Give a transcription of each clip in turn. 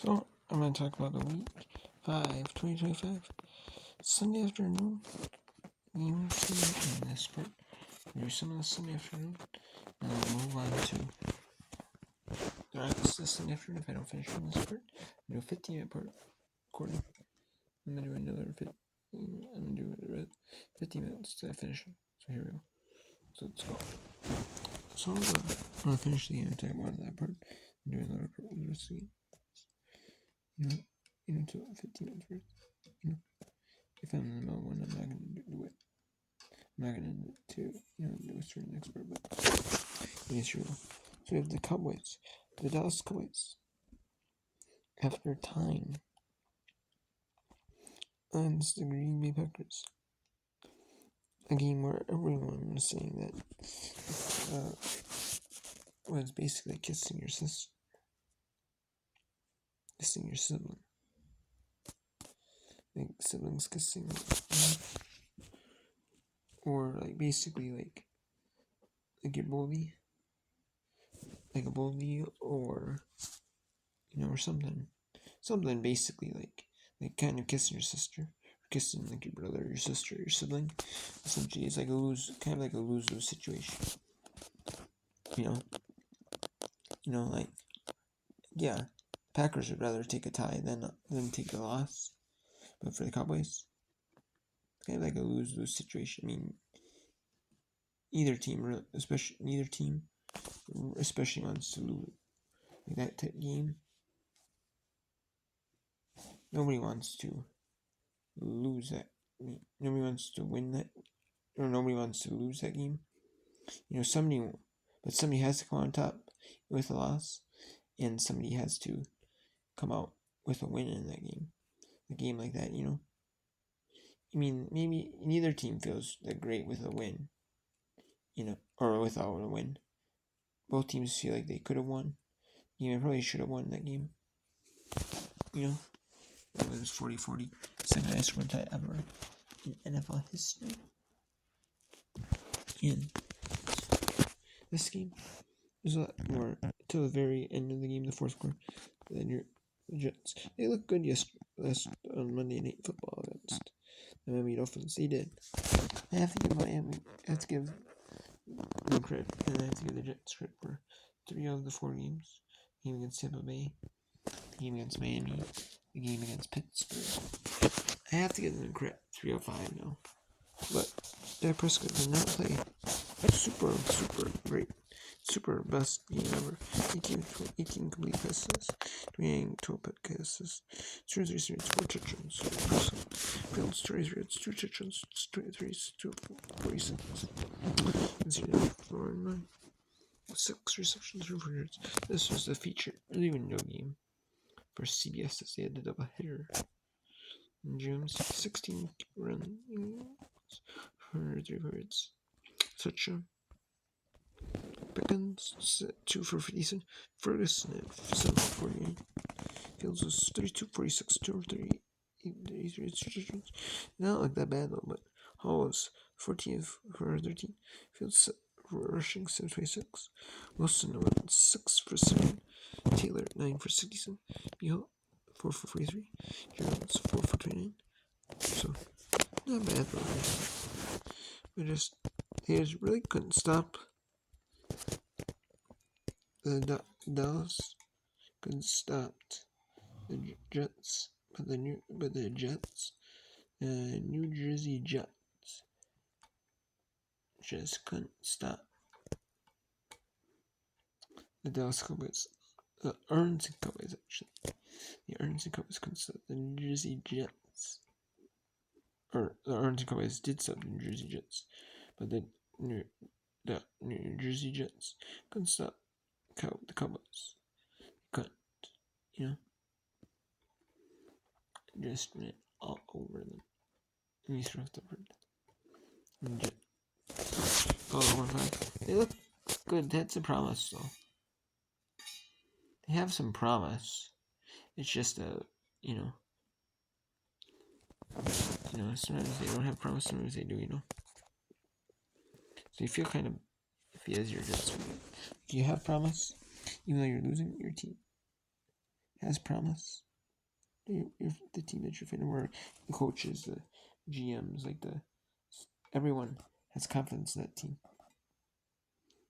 So, I'm going to talk about the week 5, 2025, Sunday afternoon. Game 2 in this part. We'll do some of the Sunday afternoon, and then we'll move on to the rest of the Sunday afternoon. If I don't finish on this part, I'll do a 15-minute part recording. I'm going to do another 15 minutes to finish it. So here we go. So let's go. So I'm going to finish the game and talk about that part and do another part with the rest of the game. To 15 minutes worth. If I'm in the middle of one, I'm not going to do it. I'm not going to, do a certain expert, but yes, sure. So we have the Cowboys, the Dallas Cowboys. After time, against the Green Bay Packers. A game where everyone was saying that was basically kissing your sister, kissing your sibling. Like siblings kissing, or like basically like a bully, like a bully, or or something basically like kind of kissing your sister, or kissing like your brother, your sister, your sibling. Essentially, it's like kind of like a lose-lose situation. Like yeah, Packers would rather take a tie than take a loss, but for the Cowboys, it's kind of like a lose-lose situation. I mean, neither team, especially wants to lose like that type game. Nobody wants to lose that. Nobody wants to win that, or nobody wants to lose that game. Somebody has to come on top with a loss, and somebody has to come out with a win in that game. A game like that, I mean, maybe neither team feels that great with a win, or without a win. Both teams feel like they could have won. I probably should have won that game. It was 40-40. Second highest score tie ever in NFL history. And this game was a lot more till the very end of the game, the fourth quarter, than your Jets. They looked good last on Monday Night Football against the Miami Dolphins. They did. I have to give Miami. I have to give them credit, and I have to give the Jets credit for 3 out of the 4 games. The game against Tampa Bay, the game against Miami, the game against Pittsburgh. I have to give them credit. 3 out of 5 now. But Dak Prescott did not play super great. Super best game ever. 18 complete passes, 12 passes, 2 touchdowns, Fields 2 touchdowns, 246. 6 receptions, 2 yards. This was the featured really window game for CBS as they had the double hitter. Jones 16 runs, 103 yards, touchdown. Pickens 2 for 57. Ferguson at 7 for 48. Fields was 32 46, 2 for 38. Not like that bad though, but Hall was 14 for 13. Fields rushing 726. Wilson went 6 for 7. Taylor 9 for 67. Beal 4 for 43. Jones 4 for 29. So not bad though. They just really couldn't stop the Dallas. Couldn't stop the Jets, but the New Jersey Jets just couldn't stop the Dallas Cowboys. The Arlington Cowboys, actually. The Arlington Cowboys couldn't stop the New Jersey Jets. Or the Arlington Cowboys did stop the New Jersey Jets, but the New Jersey Jets couldn't stop the Cowboys. Couldn't, just went all over them. And he threw the bird. Oh, 1-5. They look good. That's a promise, though. They have some promise. It's just sometimes they don't have promise, sometimes they do, So you feel kind of iffy as your Jets. Do you have promise, even though you're losing your team? has promise. If the team that you're fighting, where the coaches, the GMs, everyone has confidence in that team,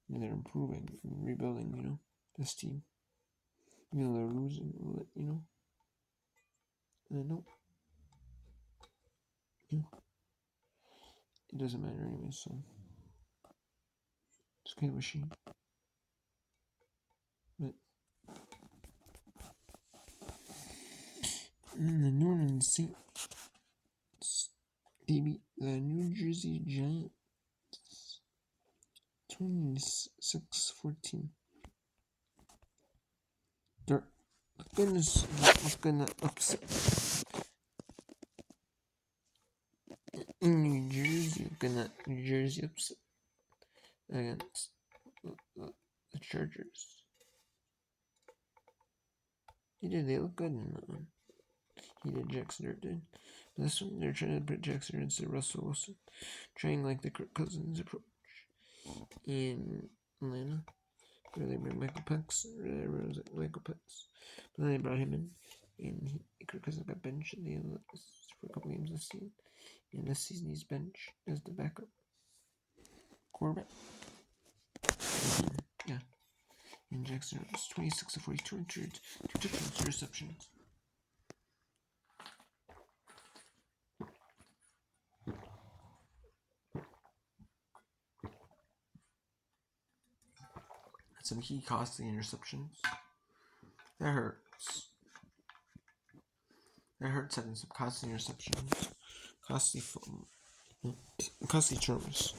and they're improving and rebuilding. This team, even though they're losing. And no, it doesn't matter anyway. So it's kind of a shame. But and the New Orleans Saints, they beat the New Jersey Giants 26-14. They're looking at upset in New Jersey. Looking at New Jersey upset against the Chargers. They look good in that one. Jackson did. This one, they're trying to put Jackson instead of Russell Wilson, trying like the Kirk Cousins approach in Atlanta, where they bring Michael Penix. But then they brought him in, and Kirk Cousins got benched at the end of for a couple games this season. And this season he's benched as the backup quarterback. Yeah. And Jackson was 26-42, 2 touchdowns, receptions. Some key costly interceptions. That hurts. Having some costly interceptions. Costly turnovers.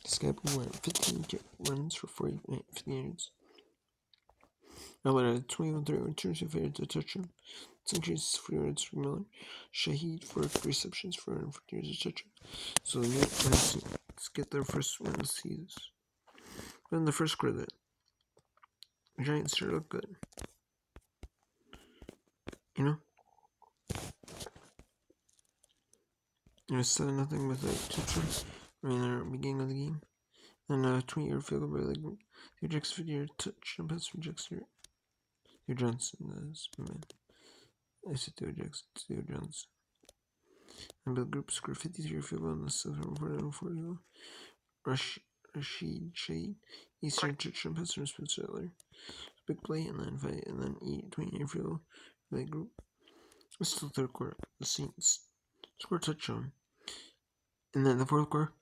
This guy went 15 runs for 50 yards. Miller had 21-31 turns of yards a touchdown. Centuries 4 yards for Miller. Shaheed 4 receptions for 140 yards a touchdown. So the let's get their first win of the season. But in the first quarter, the Giants sure look good. It was 7-0 with a touchdown in the beginning of the game. And a 20-yard field goal by Theo Jackson, 50-yard touchdown pass from Jackson. Theo Johnson, I said Theo Jackson, Theo Johnson. And Bill Group scored 53-yard field goal on the 7-4 goal. Rashid Shade, Eastern touchdown pass from Spencer Rattler. Big play, and then 20-yard field goal by the Group. It's still third quarter. The Saints scored a touchdown. And then the fourth quarter,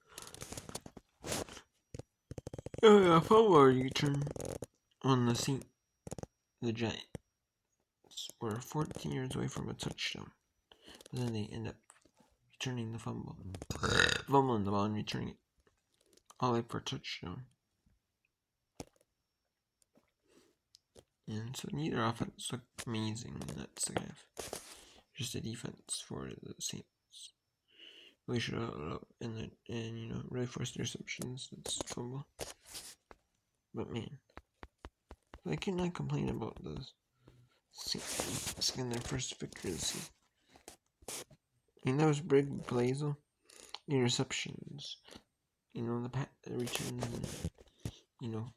a fumble return on the Saints. The Giants were 14 yards away from a touchdown. But then they end up returning the fumble. Fumbling the ball and returning it. All up for a touchdown. And so neither offense looked amazing in that second half. Just a defense for the Saints. Really should have and really forced interceptions. That's fumble. But man, I cannot complain about those. Getting their first victory of the season. That was big plays though. Interceptions. The returns and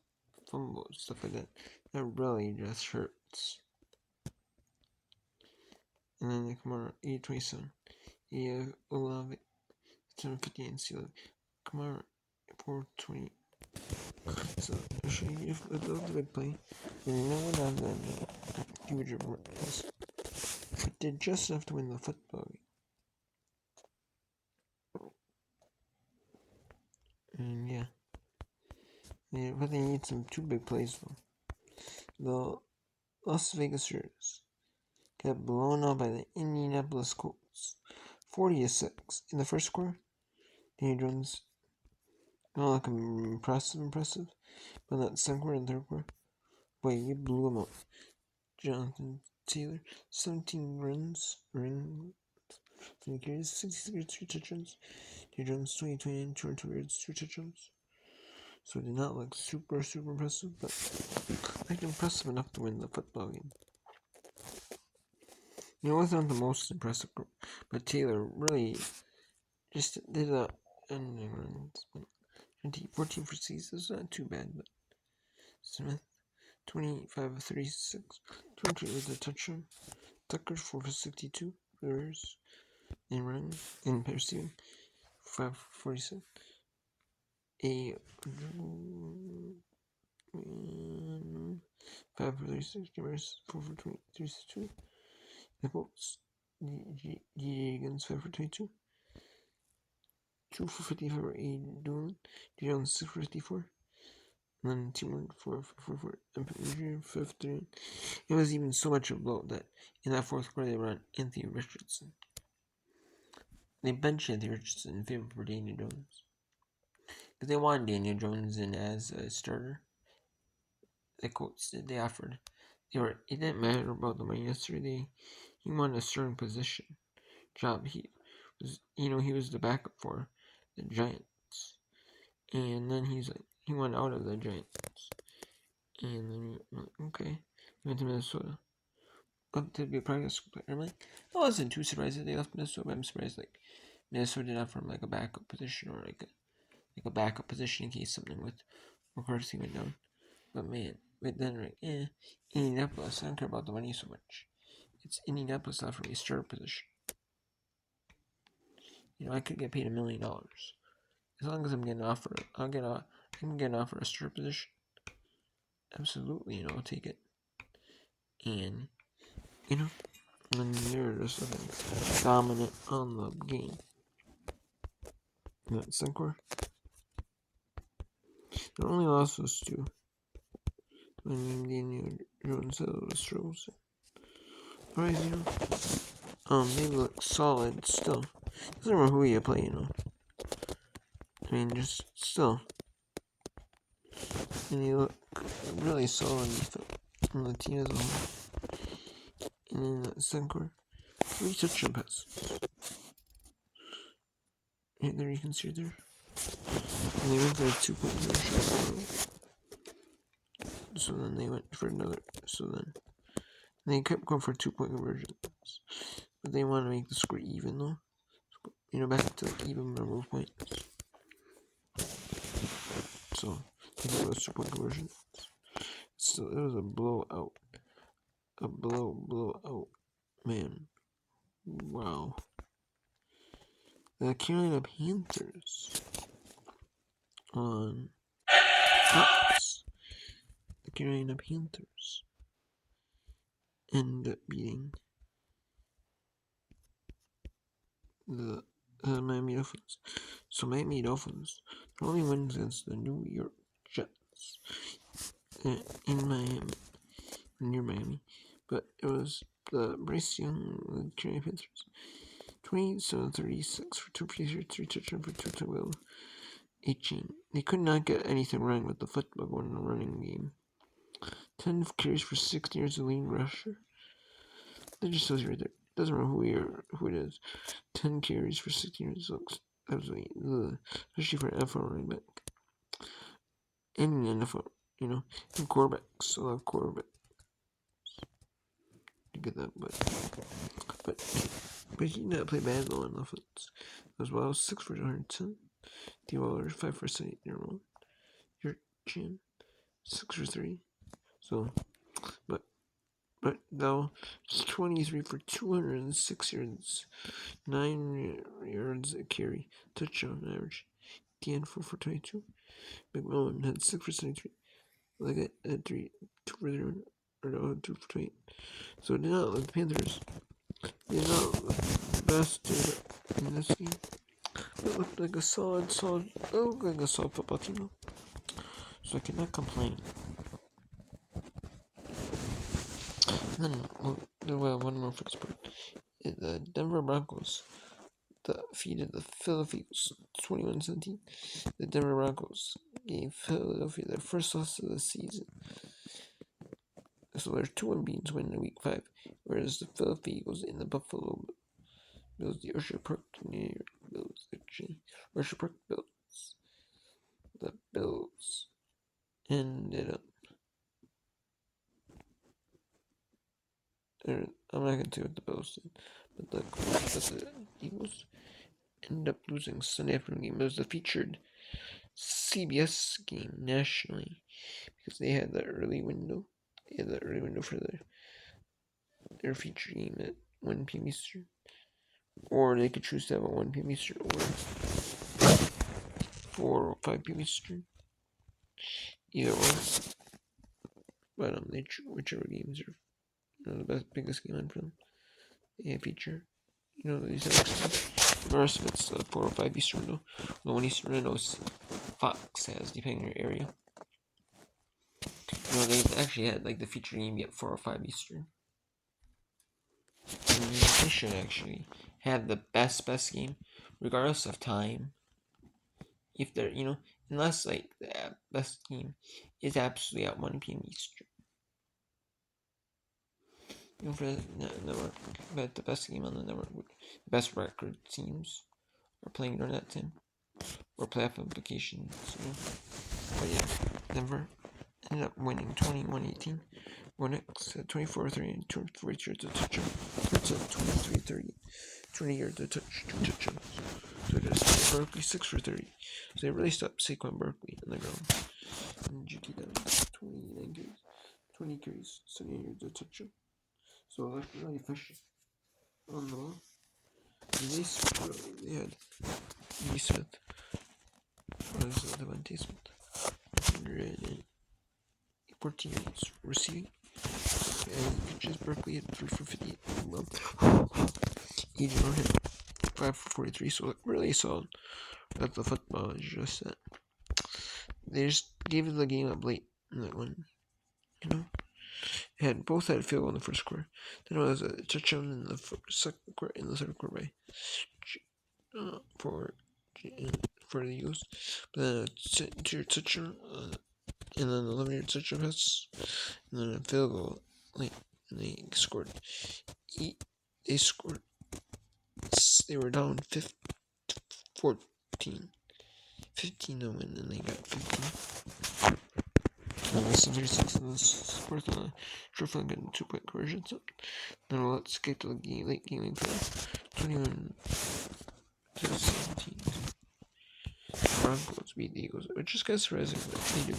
fumbles, stuff like that. That really just hurts. And then they come on 8-27. Olave 7:50 and Seal. Come on 4:20. So I'll show you if the big play. And no one of them huge runs. But did just enough to win the football game. And yeah. But they need some 2 big plays though. The Las Vegas Raiders got blown out by the Indianapolis Colts 40-6 in the first quarter. Danny Jones look impressive. But that second quarter and third quarter, boy, we blew him out. Jonathan Taylor, 17 runs, 20 carries, 63 touchdowns. Danny Jones, 20 202 yards, 2 touchdowns. So it did not look super impressive, but impressive enough to win the football game. It wasn't the most impressive group, but Taylor really just did a ending runs. 14 for season is not too bad, but Smith 25 of 36, 200 with a touchdown. Tucker 4 for 62. Rivers and running and receiving 547. A 5 for 36. Rivers 4 for 32. The Colts. DJ Higgins 5 for 22. 2 for 55 for A. Dillon. Jones 6 for 54. And then 2 4 for 53. It was even so much of a blow that in that fourth quarter they run Anthony Richardson. They benched Anthony Richardson in favor for Daniel Jones. Because they wanted Daniel Jones in as a starter. The Colts did. They offered. It didn't matter about the money yesterday. He wanted a starting position job. He was the backup for the Giants. And then he went out of the Giants. And then okay. He went to Minnesota. Up to be a practice player. I'm like, I wasn't too surprised that they left Minnesota, but I'm surprised Minnesota did offer him a backup position or a backup position in case something with McCarthy went down. But man, then Indianapolis, I don't care about the money so much. It's Indianapolis offering a starter position. I could get paid $1 million. As long as I'm getting an offer, I can get an offer a starter position. Absolutely, I'll take it. And when you're just looking dominant on the game. That Suncor. The only loss was to when Daniel Jones was struggles. Alright, they look solid still. Doesn't matter who you play, I mean, just still. And they look really solid on the team as a whole. And then that Suncor, 3 touchdown passes. Right there, you can see it there. And they went for a 2-point conversion. So then they went for another. So then they kept going for 2-point conversions. But they want to make the score even though. Back to even number of points. So they got those 2-point conversions. So it was a blowout. A blowout. Man. Wow. The Carolina Panthers on Fox. The Carolina Panthers end up beating the Miami Dolphins. So Miami Dolphins only wins against the New York Jets in Miami, near Miami. But it was the Bryce Young, the Carolina Panthers. 27-36 for 2 touchdowns for 2 will 18. They could not get anything wrong with the football going in the running game. 10 carries for 60 yards of leading rusher. That just shows you right there. Doesn't matter who it is. 10 carries for 60 yards looks absolutely, especially for an NFL running back. And an NFL, and quarterbacks. A lot of quarterbacks. You get that, but he did not play bad though in offense as well. 6 for 110. D. Waller 5 for 78. Your chin 6 for 3. So, but though it's 23 for 206 yards, 9 yards a carry, touchdown average. DN 4 for 22. McMillan had 6 for 73. Like I had 2 for 3, or no, 2 for 28. So it did not look the Panthers. They did not look the best in this game. It looked like a solid football team. So I cannot complain. And then one more fixed part. The Denver Broncos defeated the Philadelphia Eagles 21-17. The Denver Broncos gave Philadelphia their first loss of the season. So they're 2 unbeaten to win in week 5, whereas the Philadelphia Eagles in the Buffalo Bills, the Orchard Park Bills, Orchard Park Bills. The Bills ended up. I'm not going to tell you what the Bills did, but the Eagles ended up losing Sunday afternoon game. It was the featured CBS game nationally because they had the early window. They had the early window for their feature game at 1 p.m. Eastern. Or they could choose to have a 1 p.m. Eastern or 4 or 5 p.m. Eastern. Either or. But whichever games are the biggest game on for them. They feature. These have the rest of it's 4 or 5 Eastern though. The 1 Eastern I know Fox has, depending on your area. They actually had like the feature game at 4 or 5 Eastern. And they should actually have the best game, regardless of time. If they're, unless like the best game is absolutely at 1 p.m. Eastern. For the network, but the best game on the network, the best record teams are playing during that time, or playoff implications. But yeah, Denver ended up winning 21-18. Hornets at 24-30, 240 yards to touchdown. Hurts at 23-30, 20 yards to touch, 2 touchdowns. So just Barkley 6 for 30. So they really stopped Saquon Barkley on the ground. And GT down 20 carries, 70 yards to touchdown. So they're really efficient on the ball. And they had E. Smith, Devontae Smith, 114 yards receiving. And just Berkeley at 3 for 58. Well, Adrian hit 5 for 43, so really solid. But the football is just that. They just gave the game up late in that one. Both had a field goal in the first quarter. Then it was a touchdown in the second quarter, in the third quarter by for the Eagles. But then a 2-yard touchdown, and then an 11-yard touchdown pass, and then a field goal late, and they scored. They scored. They were down 14. 15 to win, and they got 15. Less than 30 seconds in this fourth on Sheffield getting 2-point conversion. So then let's get to the late game play. 21 to 17. Broncos beat the Eagles, which is kind of surprising, but they do.